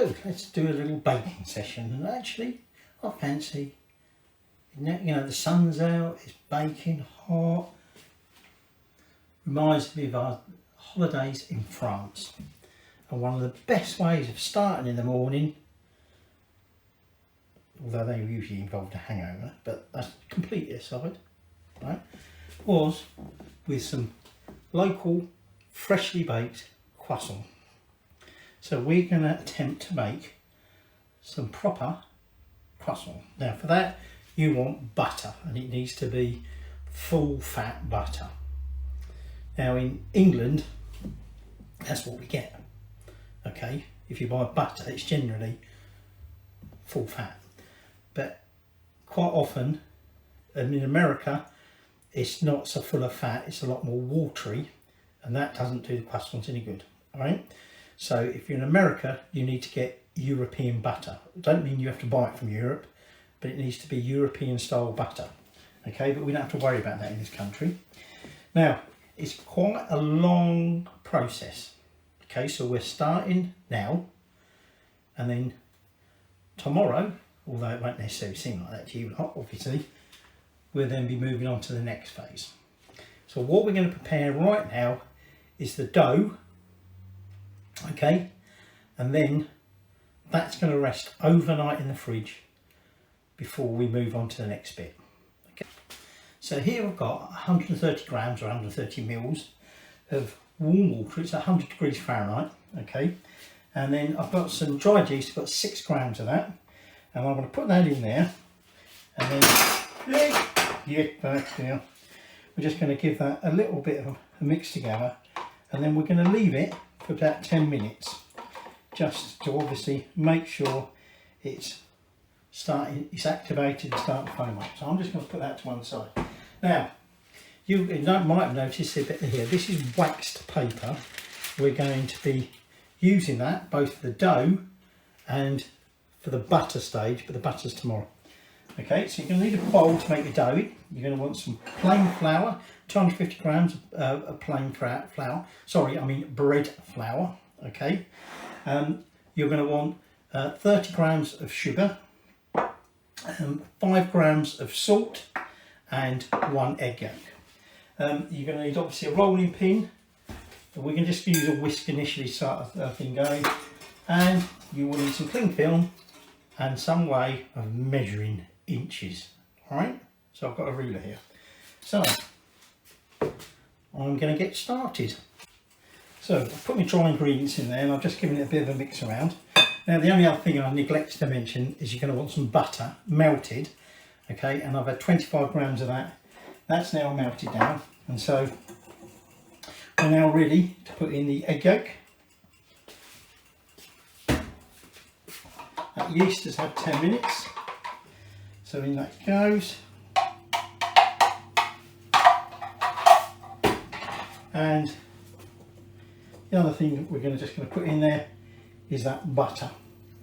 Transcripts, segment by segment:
So let's do a little baking session, and actually I fancy, you know, the sun's out, it's baking hot, reminds me of our holidays in France, and one of the best ways of starting in the morning, although they usually involved a hangover, but that's completely aside, right, was with some local freshly baked croissants. So we're going to attempt to make some proper croissant. Now for that you want butter, and it needs to be full fat butter. Now in England that's what we get. Okay, if you buy butter it's generally full fat, but quite often in America it's not so full of fat, it's a lot more watery, and that doesn't do the croissants any good. All right, so if you're in America you need to get European butter. Don't mean you have to buy it from Europe, but it needs to be European style butter. Okay, but we don't have to worry about that in this country. Now it's quite a long process. Okay, so we're starting now, and then tomorrow, although it won't necessarily seem like that to you lot, obviously, we'll then be moving on to the next phase. So what we're going to prepare right now is the dough, okay, and then that's going to rest overnight in the fridge before we move on to the next bit. Okay, so here I've got 130 grams or 130 mils of warm water. It's 100 degrees Fahrenheit, okay, and then I've got some dried yeast. I've got 6 grams of that, and I'm going to put that in there, and then we're just going to give that a little bit of a mix together, and then we're going to leave it for about 10 minutes just to obviously make sure it's activated and starting to foam up. So I'm just going to put that to one side. Now you might have noticed a bit here, this is waxed paper. We're going to be using that both for the dough and for the butter stage, but the butter's tomorrow. Okay, so you're going to need a bowl to make your dough. You're going to want some plain flour, 250 grams of plain flour. Sorry, I mean bread flour. Okay, you're going to want 30 grams of sugar, 5 grams of salt, and 1 egg yolk. You're going to need obviously a rolling pin. We can just use a whisk initially to start the thing going, and you will need some cling film and some way of measuring inches. Alright, so I've got a ruler here. So I'm going to get started. So I've put my dry ingredients in there, and I've just given it a bit of a mix around. Now the only other thing I neglected to mention is you're going to want some butter melted. Okay, and I've had 25 grams of that. That's now melted down, and so we're now ready to put in the egg yolk. That yeast has had 10 minutes, so in that goes. And the other thing that we're just going to put in there is that butter.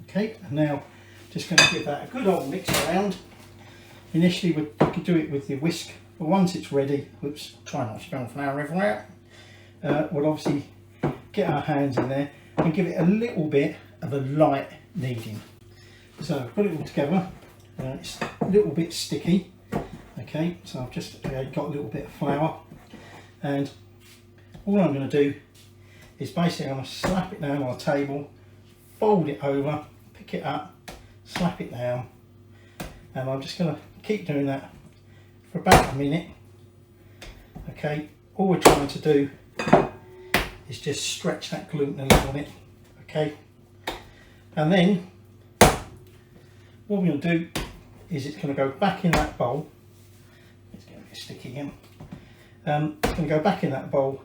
Okay, and now just going to give that a good old mix around. Initially we could do it with the whisk, but once it's ready, whoops, try not to spill flour everywhere, we'll obviously get our hands in there and give it a little bit of a light kneading. So I've put it all together, it's a little bit sticky. Okay, so I've just got a little bit of flour, and all I'm going to do is basically I'm going to slap it down on the table, fold it over, pick it up, slap it down, and I'm just going to keep doing that for about a minute. Okay, all we're trying to do is just stretch that gluten a little bit. Okay, and then what we're going to do is it's going to go back in that bowl. It's going to get sticky again. It's going to go back in that bowl.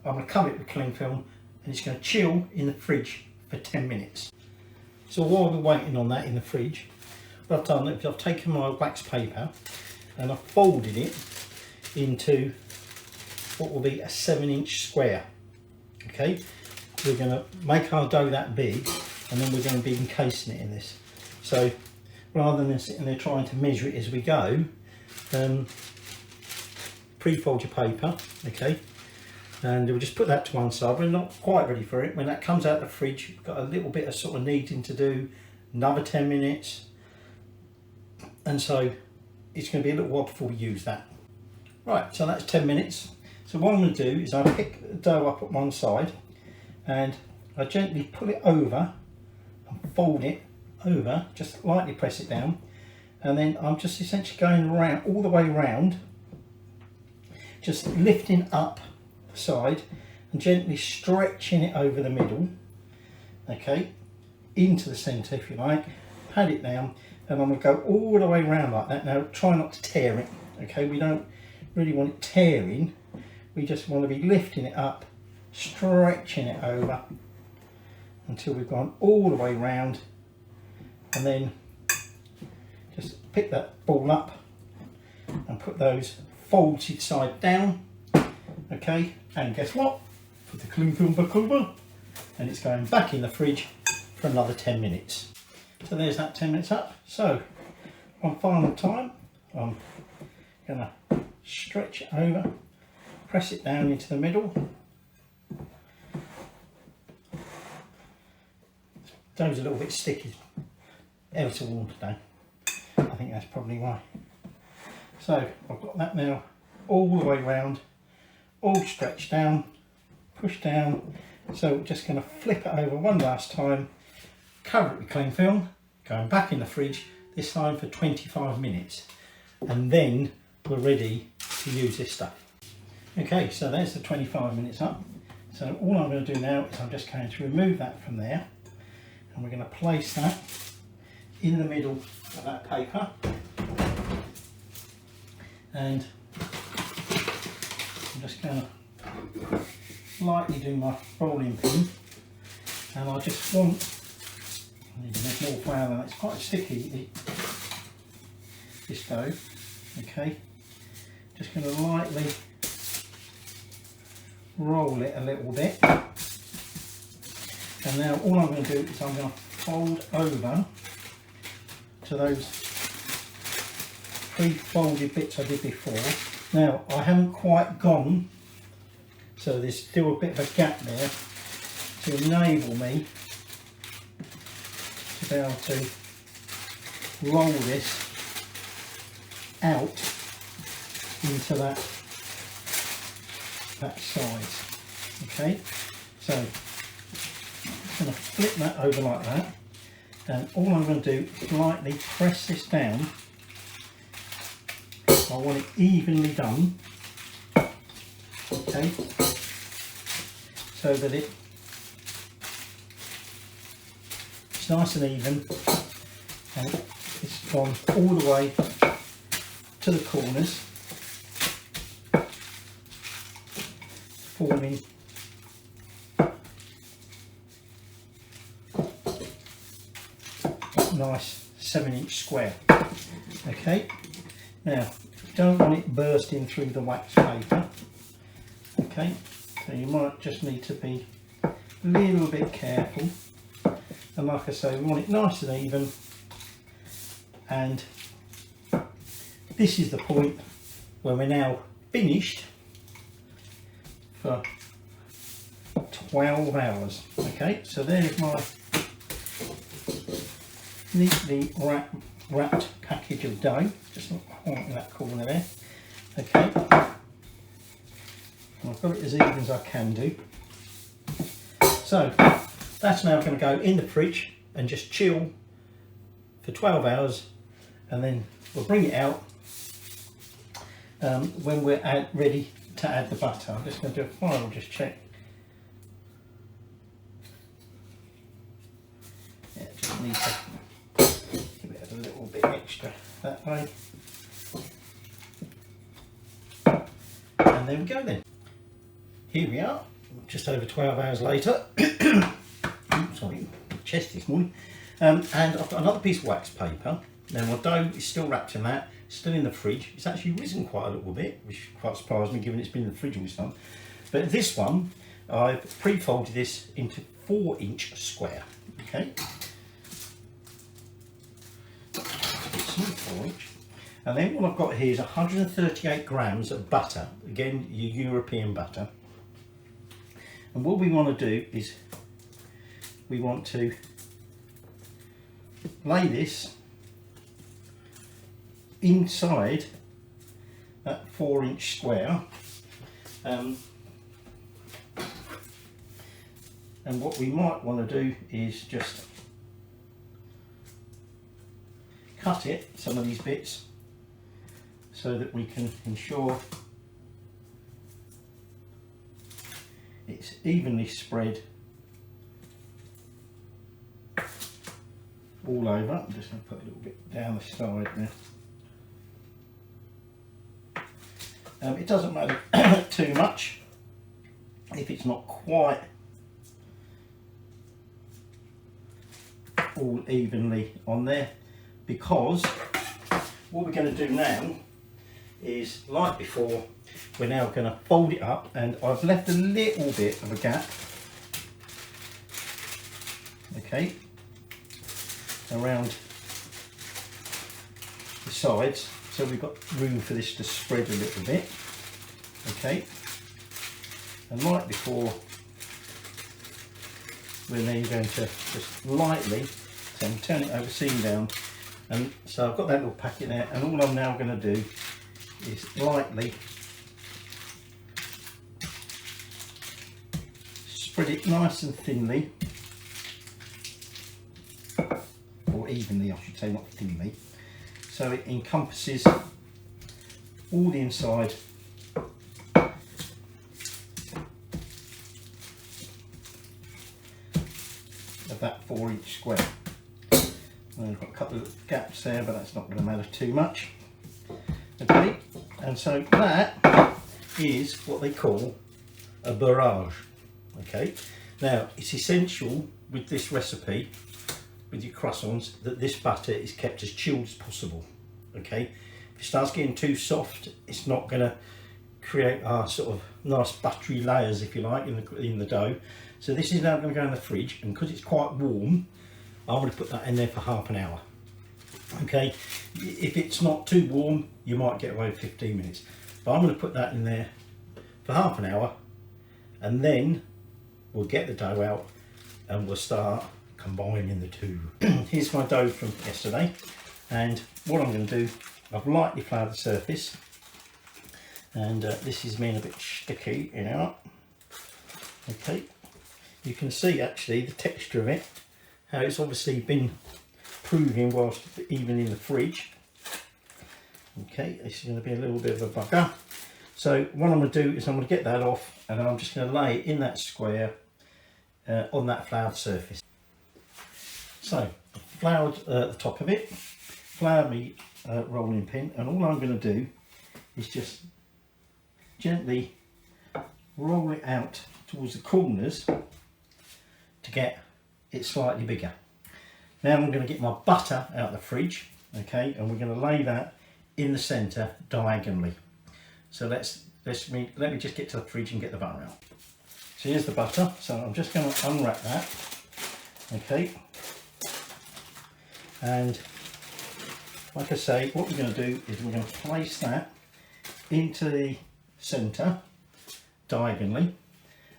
I'm going to cover it with cling film, and it's going to chill in the fridge for 10 minutes. So while we're waiting on that in the fridge, what I've done is I've taken my wax paper and I've folded it into what will be a 7-inch square. Okay, we're going to make our dough that big, and then we're going to be encasing it in this. So rather than sitting there trying to measure it as we go, pre-fold your paper, okay, And we'll just put that to one side. We're not quite ready for it. When that comes out of the fridge, we've got a little bit of sort of kneading to do, another 10 minutes. And so it's going to be a little while before we use that. Right, so that's 10 minutes. So what I'm going to do is I pick the dough up at one side and I gently pull it over and fold it over, just lightly press it down. And then I'm just essentially going around, all the way around, just lifting up the side and gently stretching it over the middle, okay, into the centre if you like, pat it down, and I'm going to go all the way around like that. Now try not to tear it, okay, we don't really want it tearing, we just want to be lifting it up, stretching it over until we've gone all the way round, and then just pick that ball up and put those folds each side down, okay, and guess what, put the cling film back over and it's going back in the fridge for another 10 minutes. So there's that 10 minutes up. So one final time I'm going to stretch it over, press it down into the middle. Dough's a little bit sticky, ever so warm today. I think that's probably why. So I've got that now all the way round, all stretched down, push down. So we're just going to flip it over one last time, cover it with cling film, going back in the fridge, this time for 25 minutes. And then we're ready to use this stuff. Okay, so there's the 25 minutes up. So all I'm going to do now is I'm just going to remove that from there. And we're going to place that in the middle of that paper. And I'm just going to lightly do my rolling pin. And I just want, I need a bit more flour than that. It's quite sticky, this dough. Okay, just going to lightly roll it a little bit. And now all I'm going to do is I'm going to fold over to those pre-folded bits I did before. Now I haven't quite gone, so there's still a bit of a gap there to enable me to be able to roll this out into that size. Okay, so I'm going to flip that over like that, and all I'm going to do is lightly press this down. I want it evenly done, okay, so that it's nice and even, and it's gone all the way to the corners, forming that nice 7-inch square. Okay, now you don't want it bursting through the wax paper, okay, so you might just need to be a little bit careful. And like I say, we want it nice and even, and this is the point where we're now finished for 12 hours. Okay, so there's my neatly wrapped package of dough, just not quite in that corner there. Okay, I've got it as even as I can do. So that's now going to go in the fridge and just chill for 12 hours, and then we'll bring it out when we're ready to add the butter. I'm just going to do a final check. Yeah, just need to give it a little bit extra that way. And there we go then. Here we are, just over 12 hours later. Sorry, chest this morning. And I've got another piece of wax paper. Now my dough is still wrapped in that, still in the fridge. It's actually risen quite a little bit, which quite surprised me given it's been in the fridge all this time. But this one, I've pre-folded this into 4-inch square. Okay. Small 4-inch. And then what I've got here is 138 grams of butter. Again, your European butter. And what we want to do is we want to lay this inside that 4-inch square, and what we might want to do is just cut it, some of these bits, so that we can ensure it's evenly spread all over. I'm just going to put a little bit down the side there. It doesn't matter too much if it's not quite all evenly on there, because what we're going to do now is, like before, we're now going to fold it up, and I've left a little bit of a gap, okay, around the sides, so we've got room for this to spread a little bit, okay. And like before, we're then going to just lightly, so I'm turning it over, seam down, and so I've got that little packet there, and all I'm now going to do is lightly spread it nice and thinly, or evenly I should say, not thinly, so it encompasses all the inside of that 4-inch square. And I've got a couple of gaps there, but that's not going to matter too much. Okay, and so that is what they call a barrage. Okay, now it's essential with this recipe, with your croissants, that this butter is kept as chilled as possible. Okay, if it starts getting too soft, it's not going to create our sort of nice buttery layers, if you like, in the dough. So this is now going to go in the fridge, and because it's quite warm, I'm going to put that in there for half an hour. Okay, if it's not too warm, you might get away with 15 minutes, but I'm going to put that in there for half an hour, and then we'll get the dough out and we'll start combining the two. Here's my dough from yesterday, and what I'm going to do, I've lightly floured the surface, and this is being a bit sticky, you know. Okay, you can see actually the texture of it, how it's obviously been proving whilst even in the fridge. Okay, this is going to be a little bit of a bugger. So what I'm going to do is I'm going to get that off, and I'm just going to lay it in that square on that floured surface. So I floured the top of it, floured my rolling pin, and all I'm going to do is just gently roll it out towards the corners to get it slightly bigger. Now I'm going to get my butter out of the fridge, okay, and we're going to lay that in the centre diagonally. So let me just get to the fridge and get the butter out. So here's the butter, so I'm just going to unwrap that, okay, and like I say, what we're going to do is we're going to place that into the centre diagonally,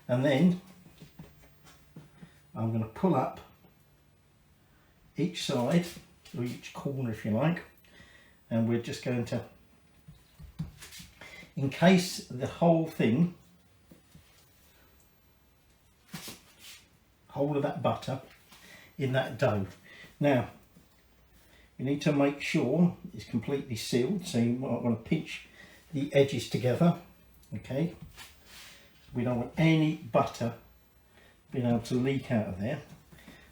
and then I'm going to pull up each side, or each corner if you like, and we're just going to encase the whole thing, whole of that butter, in that dough. Now you need to make sure it's completely sealed, so you might want to pinch the edges together, okay. We don't want any butter being able to leak out of there.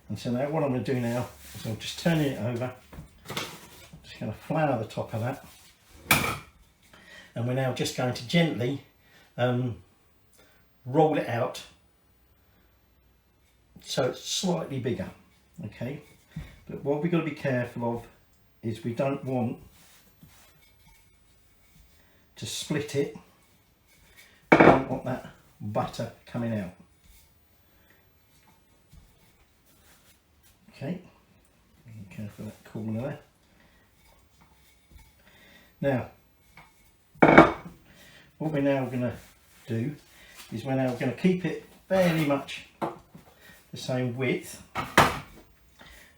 And so now what I'm going to do now is I'm just turning it over, just going to flour the top of that, and we're now just going to gently roll it out so it's slightly bigger, okay. But what we've got to be careful of is we don't want to split it, we don't want that butter coming out. Okay, be careful of that corner there. Now, what we're now going to do is we're now going to keep it fairly much the same width,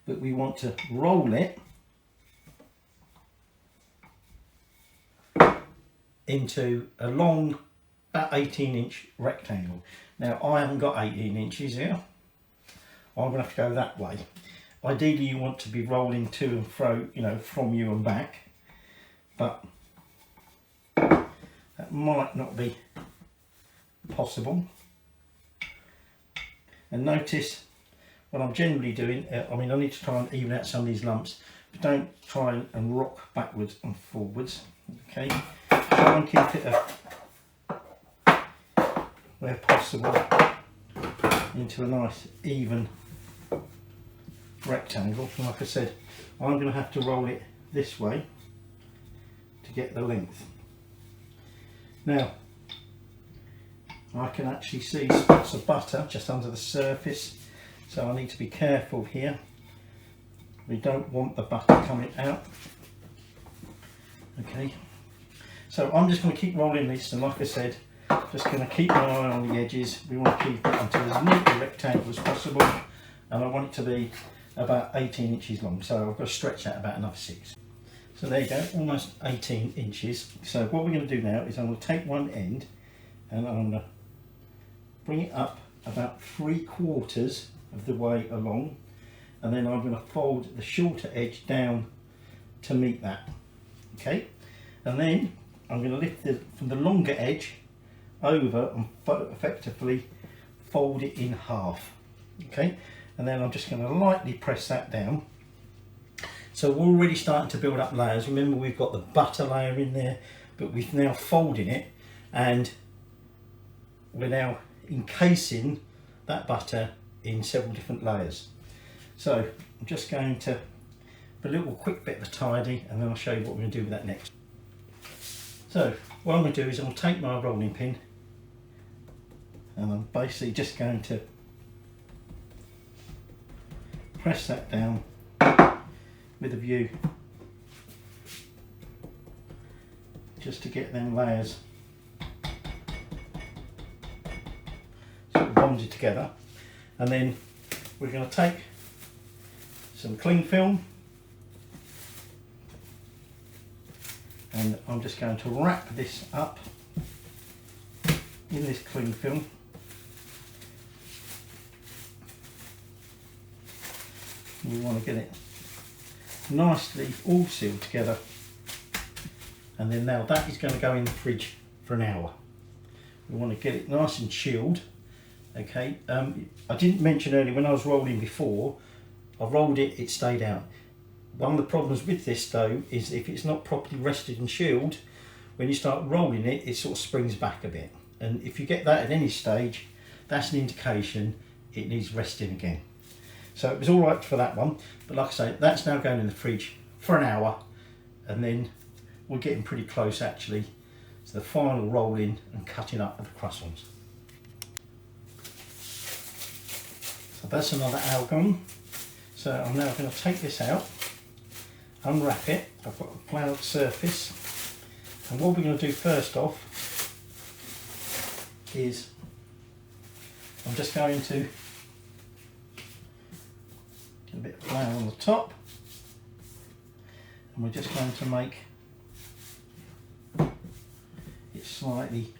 but we want to roll it into a long, about 18-inch rectangle. Now I haven't got 18 inches here. I'm going to have to go that way. Ideally you want to be rolling to and fro, you know, from you and back, but that might not be possible. And notice what I'm generally doing, I mean I need to try and even out some of these lumps, but don't try and rock backwards and forwards, okay? Try and keep it where possible into a nice even rectangle. And like I said, I'm going to have to roll it this way to get the length. Now I can actually see spots of butter just under the surface, so I need to be careful here. We don't want the butter coming out. Okay, so I'm just going to keep rolling this, and like I said, just going to keep my eye on the edges. We want to keep it into as neat a rectangle as possible, and I want it to be about 18 inches long, so I've got to stretch that about another 6. So there you go, almost 18 inches. So what we're going to do now is I'm going to take one end and I'm going to bring it up about 3/4 of the way along, and then I'm going to fold the shorter edge down to meet that. Okay, and then I'm going to lift it from the longer edge over and effectively fold it in half. Okay, and then I'm just going to lightly press that down. So we're already starting to build up layers. Remember, we've got the butter layer in there, but we've now folded it and we're now encasing that butter in several different layers. So I'm just going to a little quick bit of a tidy, and then I'll show you what we're going to do with that next. So what I'm going to do is I'm going to take my rolling pin and I'm basically just going to press that down with a view just to get them layers sort of bonded together. And then we're going to take some cling film and I'm just going to wrap this up in this cling film. We want to get it nicely all sealed together, and then now that is going to go in the fridge for an hour. We want to get it nice and chilled. Okay, I didn't mention earlier when I was rolling before, I rolled it, it stayed out. One of the problems with this though is if it's not properly rested and chilled, when you start rolling it, it sort of springs back a bit. And if you get that at any stage, that's an indication it needs resting again. So it was all right for that one, but like I say, that's now going in the fridge for an hour, and then we're getting pretty close actually to the final rolling and cutting up of the croissants. So that's another hour gone. So I'm now going to take this out, unwrap it. I've got a floured surface, and what we're going to do first off is I'm just going to get a bit of flour on the top, and we're just going to make it slightly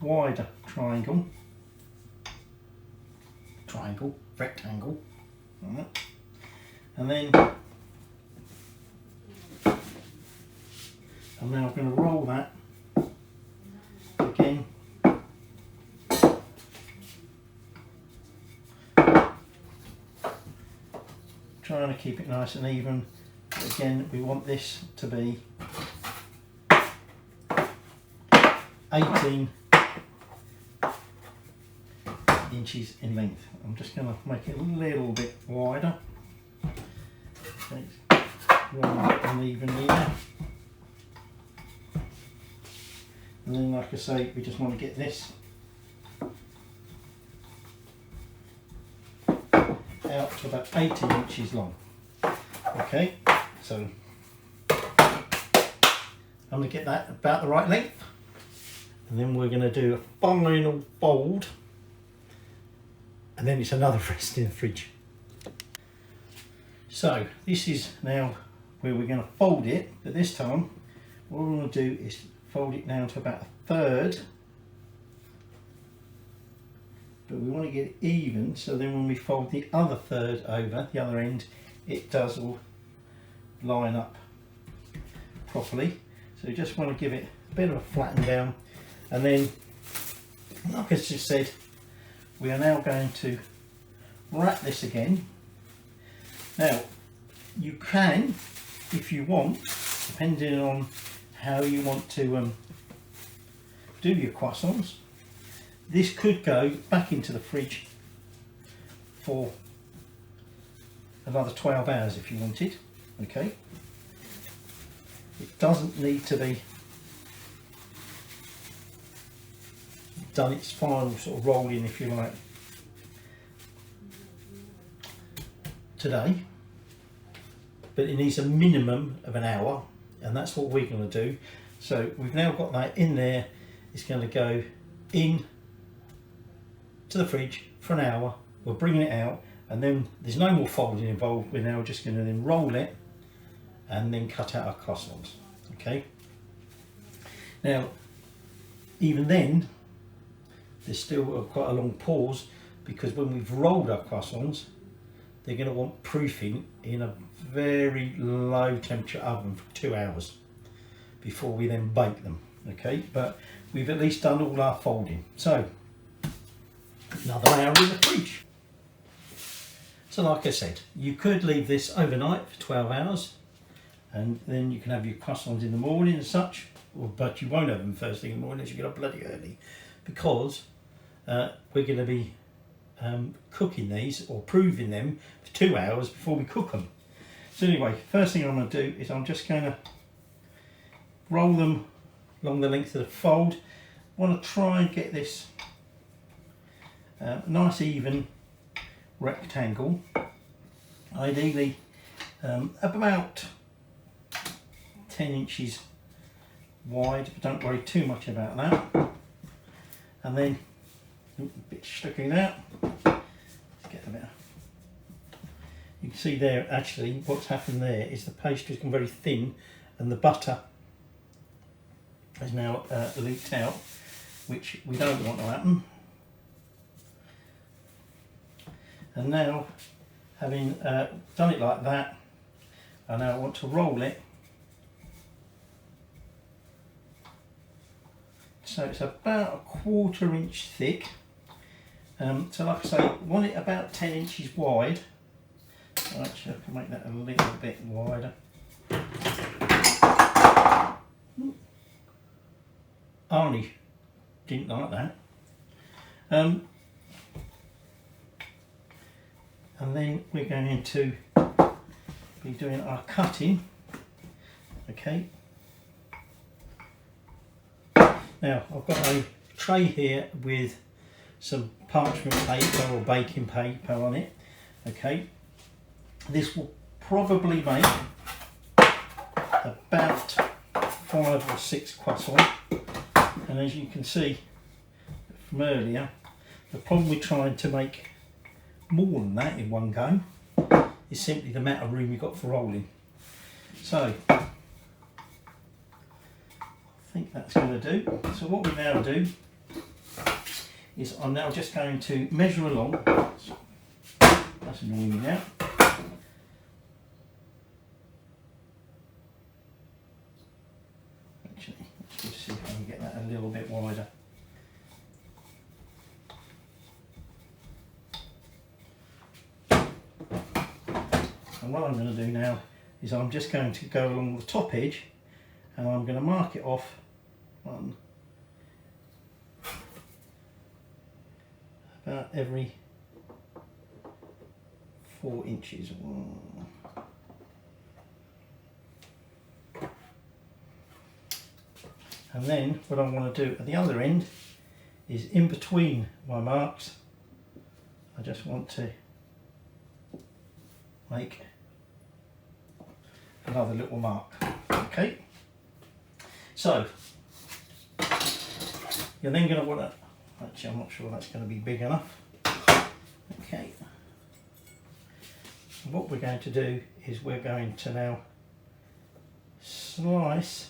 wider rectangle, right. And then I'm now going to roll that again trying to keep it nice and even. But again, we want this to be 18 inches in length. I'm just going to make it a little bit wider. Okay, roll it unevenly there. And then, like I say, we just want to get this out to about 18 inches long. Okay, so I'm going to get that about the right length, and then we're going to do a final fold, and then it's another rest in the fridge. So this is now where we're going to fold it, but this time what we're going to do is fold it down to about a third, but we want to get it even, so then when we fold the other third over the other end, it does all line up properly. So you just want to give it a bit of a flatten down, and then, like I just said, we are now going to wrap this again. Now you can, if you want, depending on how you want to do your croissants, this could go back into the fridge for another 12 hours if you wanted. Okay, it doesn't need to be done its final sort of rolling, if you like, today, but it needs a minimum of an hour, and that's what we're going to do. So we've now got that in there. It's going to go in to the fridge for an hour. We're bringing it out, and then there's no more folding involved. We're now just going to then roll it and then cut out our croissants. Okay, now even then there's still quite a long pause, because when we've rolled our croissants, they're going to want proofing in a very low temperature oven for 2 hours before we then bake them. Okay, but we've at least done all our folding, so another hour in the fridge. So like I said, you could leave this overnight for 12 hours and then you can have your croissants in the morning and such, but you won't have them first thing in the morning as you get up bloody early, because we're going to be cooking these or proving them for 2 hours before we cook them. So anyway, first thing I'm going to do is I'm just going to roll them along the length of the fold. I want to try and get this nice even rectangle, ideally about 10 inches wide, but don't worry too much about that. And then a bit sticking out. Let's get a bit. You can see there actually what's happened there is the pastry's gone very thin and the butter has now leaked out, which we don't want to happen. And now, having done it like that, I now want to roll it so it's about 1/4 inch thick. So like I say, want it about 10 inches wide. Actually, I can make that a little bit wider. Arnie didn't like that. And then we're going to be doing our cutting. Okay. Now I've got a tray here with some parchment paper or baking paper on it. Okay. This will probably make about 5 or 6 croissants. And as you can see from earlier, the problem with trying to make more than that in one go is simply the amount of room you've got for rolling. So I think that's going to do. So what we now do is I'm now just going to measure along. That's annoying me now. Actually, let's just see if I can get that a little bit wider. And what I'm going to do now is I'm just going to go along the top edge and I'm going to mark it off on about every 4 inches. And then what I want to do at the other end is in between my marks, I just want to make another little mark. Okay, so You're then going to want to, actually I'm not sure that's going to be big enough. Okay. What we're going to do is we're going to now slice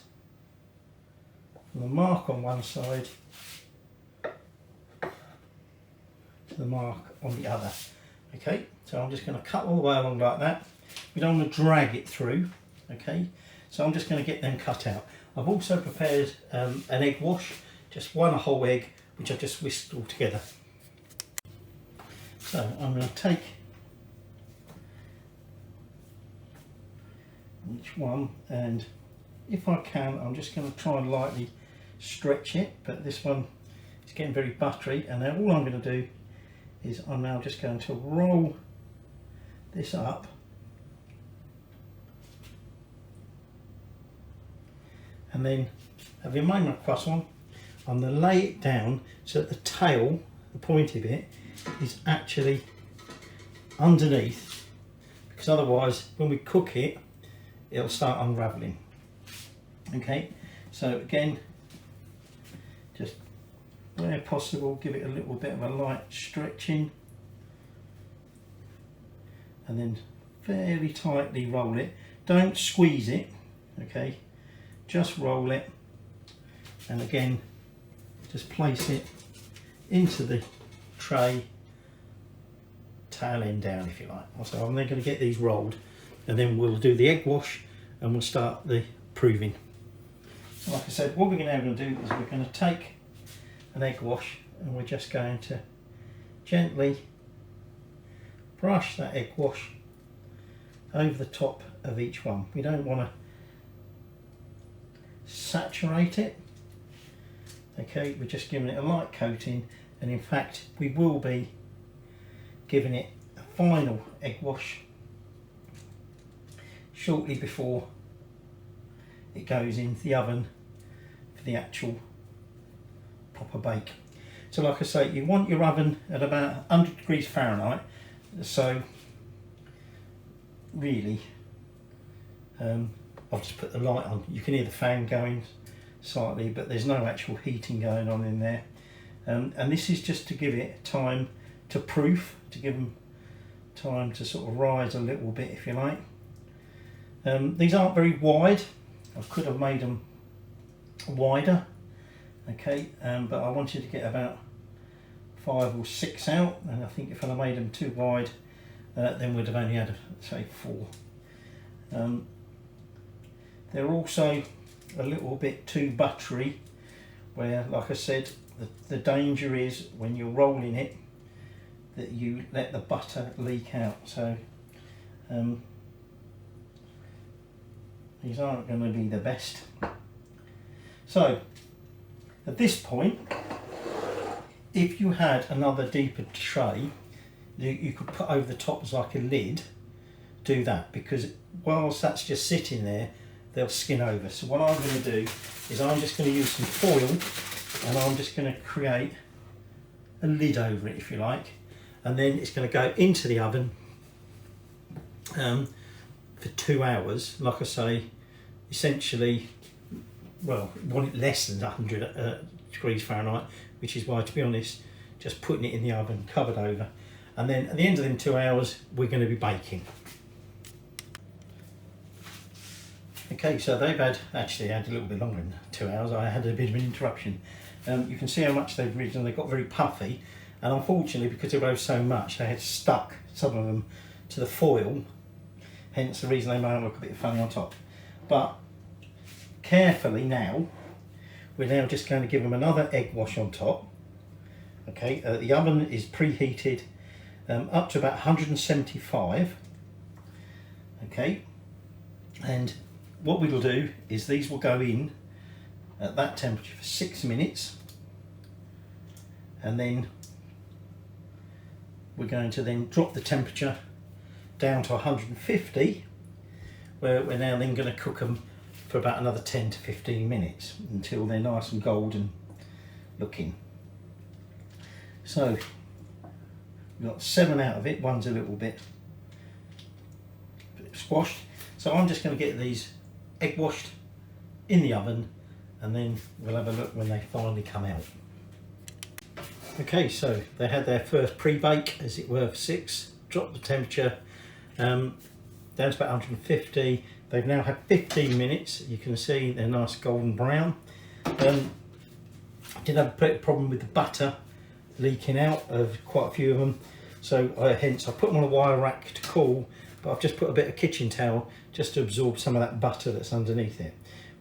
from the mark on one side to the mark on the other. Okay, so I'm just going to cut all the way along like that. We don't want to drag it through. Okay, so I'm just going to get them cut out. I've also prepared an egg wash, just one whole egg, which I've just whisked all together. So I'm going to take each one, and if I can, I'm just going to try and lightly stretch it, but this one is getting very buttery, and now all I'm going to do is I'm now just going to roll this up and then, having made my croissant, I'm going to lay it down so that the tail, the pointy bit, is actually underneath, because otherwise when we cook it, it'll start unravelling. Okay, so again, just where possible, give it a little bit of a light stretching, and then fairly tightly roll it. Don't squeeze it, okay, just roll it, and again just place it into the tray, tail end down if you like. So I'm then going to get these rolled, and then we'll do the egg wash and we'll start the proving. So like I said, what we're now going to do is we're going to take an egg wash and we're just going to gently brush that egg wash over the top of each one. We don't want to saturate it. Okay, we're just giving it a light coating, and in fact we will be giving it a final egg wash shortly before it goes into the oven for the actual proper bake. So like I say, you want your oven at about 100 degrees Fahrenheit, so really I've just put the light on. You can hear the fan going slightly, but there's no actual heating going on in there, and this is just to give it time to proof, to give them time to sort of rise a little bit if you like. These aren't very wide. I could have made them wider, okay, but I wanted to get about 5 or 6 out, and I think if I made them too wide, then we'd have only had, say, 4. They're also a little bit too buttery, where, like I said, the danger is when you're rolling it that you let the butter leak out. So these aren't going to be the best. So at this point, if you had another deeper tray you could put over the top as like a lid, do that, because whilst that's just sitting there, they'll skin over. So what I'm going to do is I'm just going to use some foil, and I'm just going to create a lid over it if you like, and then it's going to go into the oven for 2 hours. Like I say, essentially, well, you want it less than 100 degrees Fahrenheit, which is why, to be honest, just putting it in the oven covered over, and then at the end of them 2 hours we're going to be baking. Okay, so they've actually had a little bit longer than 2 hours. I had a bit of an interruption. You can see how much they've risen. They got very puffy, and unfortunately, because they rose so much, they had stuck, some of them, to the foil, hence the reason they may look a bit funny on top. But carefully now, we're now just going to give them another egg wash on top. Okay, the oven is preheated up to about 175. Okay, and what we'll do is these will go in at that temperature for 6 minutes, and then we're going to then drop the temperature down to 150, where we're now then going to cook them for about another 10 to 15 minutes until they're nice and golden looking. So we've got 7 out of it, one's a little bit squashed. So I'm just going to get these egg washed in the oven, and then we'll have a look when they finally come out. Okay, so they had their first pre-bake, as it were, for 6, dropped the temperature down to about 150. They've now had 15 minutes. You can see they're nice golden brown. I did have a bit problem with the butter leaking out of quite a few of them, so hence I put them on a wire rack to cool, but I've just put a bit of kitchen towel just to absorb some of that butter that's underneath it.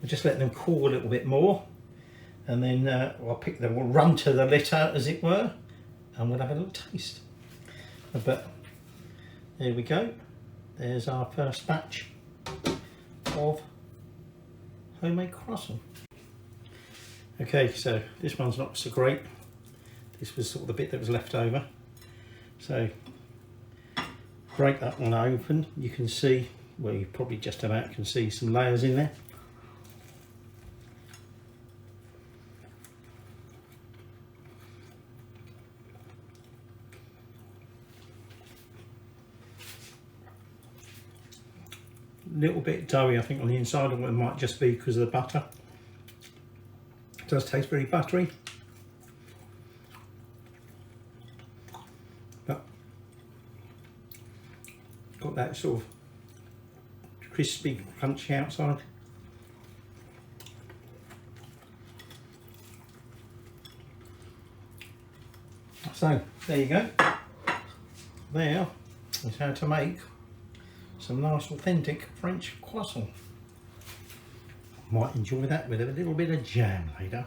We'll just let them cool a little bit more, and then we'll run to the litter, as it were, and we'll have a little taste. But there we go. There's our first batch of homemade croissant. Okay, so this one's not so great. This was sort of the bit that was left over. So break that one open. You can see, well, you probably just about can see some layers in there. Little bit doughy, I think, on the inside, or it might just be because of the butter. It does taste very buttery, but got that sort of crispy, crunchy outside. So there you go. There is how to make some nice authentic French croissant. Might enjoy that with a little bit of jam later.